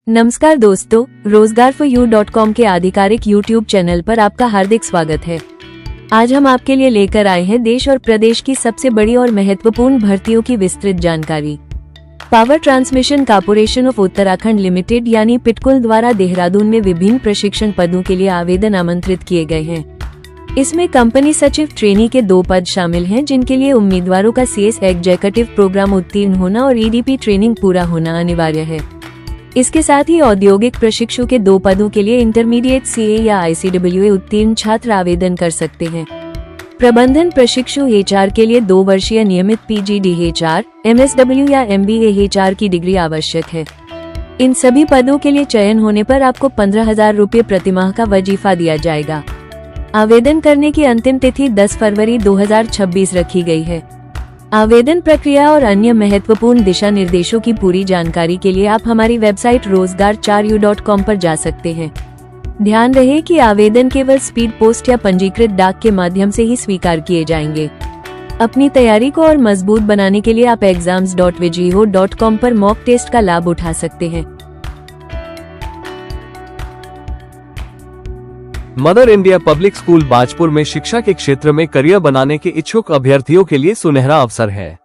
नमस्कार दोस्तों, rozgar4u.com के आधिकारिक YouTube चैनल पर आपका हार्दिक स्वागत है। आज हम आपके लिए लेकर आए हैं देश और प्रदेश की सबसे बड़ी और महत्वपूर्ण भर्तियों की विस्तृत जानकारी। Power transmission corporation of Uttarakhand limited यानी पिटकुल द्वारा देहरादून में विभिन्न प्रशिक्षण पदों के लिए आवेदन आमंत्रित किए गए हैं। इसमें कंपनी सचिव ट्रेनी के 2 पद शामिल हैं, जिनके लिए उम्मीदवारों का CS एग्जीक्यूटिव प्रोग्राम उत्तीर्ण होना और EDP ट्रेनिंग पूरा होना अनिवार्य है। इसके साथ ही औद्योगिक प्रशिक्षु के 2 पदों के लिए इंटरमीडिएट CA या ICWA उत्तीर्ण छात्र आवेदन कर सकते हैं। प्रबंधन प्रशिक्षु HR के लिए 2 वर्षीय नियमित PGD HR, MSW या MBA HR की डिग्री आवश्यक है। इन सभी पदों के लिए चयन होने पर आपको 15,000 रुपये प्रतिमाह का वजीफा दिया जाएगा। आवेदन करने की अंतिम तिथि 10 फरवरी 2026 रखी गई है। आवेदन प्रक्रिया और अन्य महत्वपूर्ण दिशा निर्देशों की पूरी जानकारी के लिए आप हमारी वेबसाइट rozgar4u.com पर जा सकते हैं। ध्यान रहे कि आवेदन केवल स्पीड पोस्ट या पंजीकृत डाक के माध्यम से ही स्वीकार किए जाएंगे। अपनी तैयारी को और मजबूत बनाने के लिए आप exams.vijiho.com पर मॉक टेस्ट का लाभ उठा सकते हैं। Mother India public school Bajpur में शिक्षा के क्षेत्र में करियर बनाने के इच्छुक अभ्यर्थियों के लिए सुनहरा अवसर है।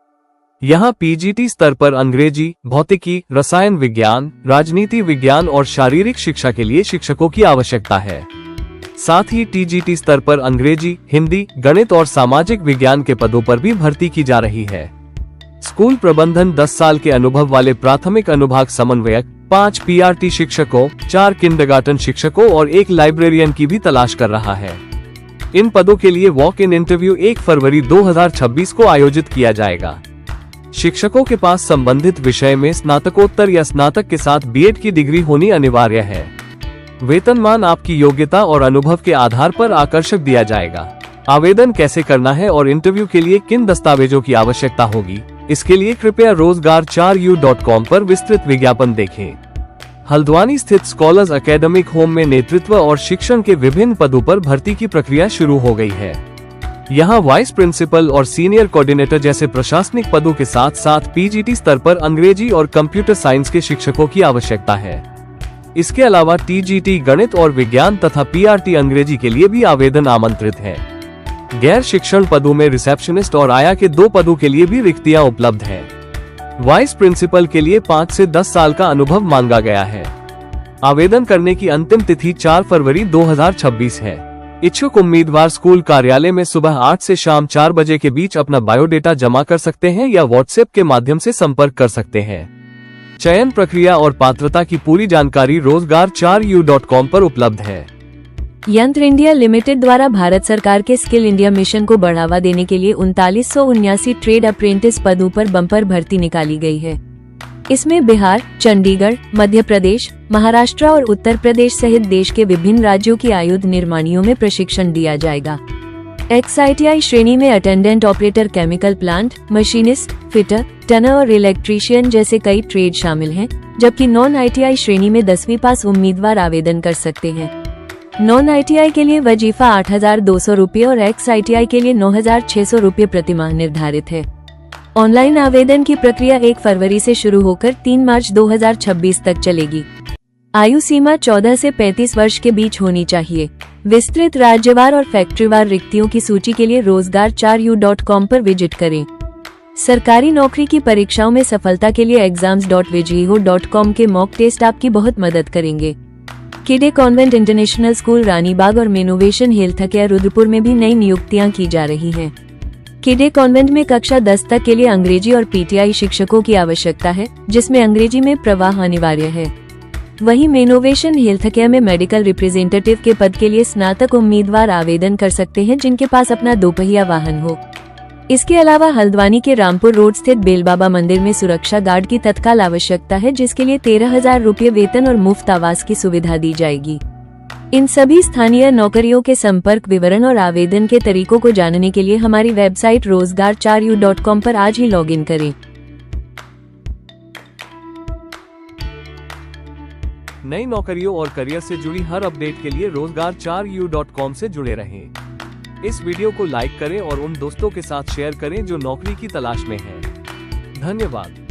यहाँ PGT स्तर पर अंग्रेजी, भौतिकी, रसायन विज्ञान, राजनीति विज्ञान और शारीरिक शिक्षा के लिए शिक्षकों की आवश्यकता है। साथ ही TGT स्तर पर अंग्रेजी, हिंदी, गणित और सामाजिक विज्ञान के पदों पर भी भर्ती की जा रही है। स्कूल प्रबंधन 10 साल के अनुभव वाले प्राथमिक अनुभाग समन्वयक, 5 PRT शिक्षकों, 4 किंडरगार्टन शिक्षकों और 1 लाइब्रेरियन की भी तलाश कर रहा है। इन पदों के लिए वॉक इन इंटरव्यू 1 फरवरी 2026 को आयोजित किया जाएगा। शिक्षकों के पास संबंधित विषय में स्नातकोत्तर या स्नातक के साथ B.Ed की डिग्री होनी अनिवार्य है। वेतनमान आपकी योग्यता और अनुभव के आधार पर आकर्षक दिया जाएगा। आवेदन कैसे करना है और इंटरव्यू के लिए किन दस्तावेजों की आवश्यकता होगी, इसके लिए कृपया rozgar4u.com पर विस्तृत विज्ञापन देखें। हल्द्वानी स्थित स्कॉलर्स एकेडमिक होम में नेतृत्व और शिक्षण के विभिन्न पदों पर भर्ती की प्रक्रिया शुरू हो गई है। यहाँ वाइस प्रिंसिपल और सीनियर कोऑर्डिनेटर जैसे प्रशासनिक पदों के साथ साथ PGT स्तर पर अंग्रेजी और कंप्यूटर साइंस के शिक्षकों की आवश्यकता है। इसके अलावा TGT गणित और विज्ञान तथा PRT अंग्रेजी के लिए भी आवेदन आमंत्रित है। गैर शिक्षण पदों में रिसेप्शनिस्ट और आया के 2 पदों के लिए भी रिक्तियां उपलब्ध हैं। वाइस प्रिंसिपल के लिए 5 से 10 साल का अनुभव मांगा गया है। आवेदन करने की अंतिम तिथि 4 फरवरी 2026 है। इच्छुक उम्मीदवार स्कूल कार्यालय में सुबह 8 से शाम 4 बजे के बीच अपना बायोडेटा जमा कर सकते हैं या व्हाट्सएप के माध्यम से संपर्क कर सकते हैं। चयन प्रक्रिया और पात्रता की पूरी जानकारी rozgar4u.com पर उपलब्ध है। यंत्र इंडिया लिमिटेड द्वारा भारत सरकार के स्किल इंडिया मिशन को बढ़ावा देने के लिए 3979 ट्रेड अप्रेंटिस पदों पर बम्पर भर्ती निकाली गई है। इसमें बिहार, चंडीगढ़, मध्य प्रदेश, महाराष्ट्र और उत्तर प्रदेश सहित देश के विभिन्न राज्यों की आयुध निर्माणियों में प्रशिक्षण दिया जाएगा। XITI श्रेणी में attendant operator, chemical plant, machinist, fitter, turner और इलेक्ट्रीशियन जैसे कई ट्रेड शामिल हैं, जबकि नॉन ITI श्रेणी में 10वीं पास उम्मीदवार आवेदन कर सकते हैं। नॉन ITI के लिए वजीफा 8,200 रुपये और XITI के लिए 9,600 रुपये प्रतिमाह निर्धारित है। ऑनलाइन आवेदन की प्रक्रिया 1 फरवरी से शुरू होकर 3 मार्च 2026 तक चलेगी। आयु सीमा 14 से 35 वर्ष के बीच होनी चाहिए। विस्तृत राज्यवार और फैक्ट्रीवार रिक्तियों की सूची के लिए rozgar4u.com पर विजिट करें। सरकारी नौकरी की परीक्षाओं में सफलता के लिए exams.vijiho.com के मॉक टेस्ट आपकी बहुत मदद करेंगे। किडे कॉन्वेंट इंटरनेशनल स्कूल रानीबाग और मेनोवेशन हेल्थकेयर रुद्रपुर में भी नई नियुक्तियां की जा रही हैं। किडे कॉन्वेंट में कक्षा 10 तक के लिए अंग्रेजी और PTI शिक्षकों की आवश्यकता है, जिसमें अंग्रेजी में प्रवाह अनिवार्य है। वहीं मेनोवेशन हेल्थकेयर में मेडिकल रिप्रेजेंटेटिव के पद के लिए स्नातक उम्मीदवार आवेदन कर सकते हैं, जिनके पास अपना 2 पहिया वाहन हो। इसके अलावा हल्द्वानी के रामपुर रोड स्थित बेलबाबा मंदिर में सुरक्षा गार्ड की तत्काल आवश्यकता है, जिसके लिए 13,000 रुपये वेतन और मुफ्त आवास की सुविधा दी जाएगी। इन सभी स्थानीय नौकरियों के संपर्क विवरण और आवेदन के तरीकों को जानने के लिए हमारी वेबसाइट rozgar4u.com पर आज ही लॉगिन करें। नई नौकरियों और करियर से जुड़ी हर अपडेट के लिए rozgar4u.com से जुड़े रहें। इस वीडियो को लाइक करें और उन दोस्तों के साथ शेयर करें जो नौकरी की तलाश में हैं। धन्यवाद।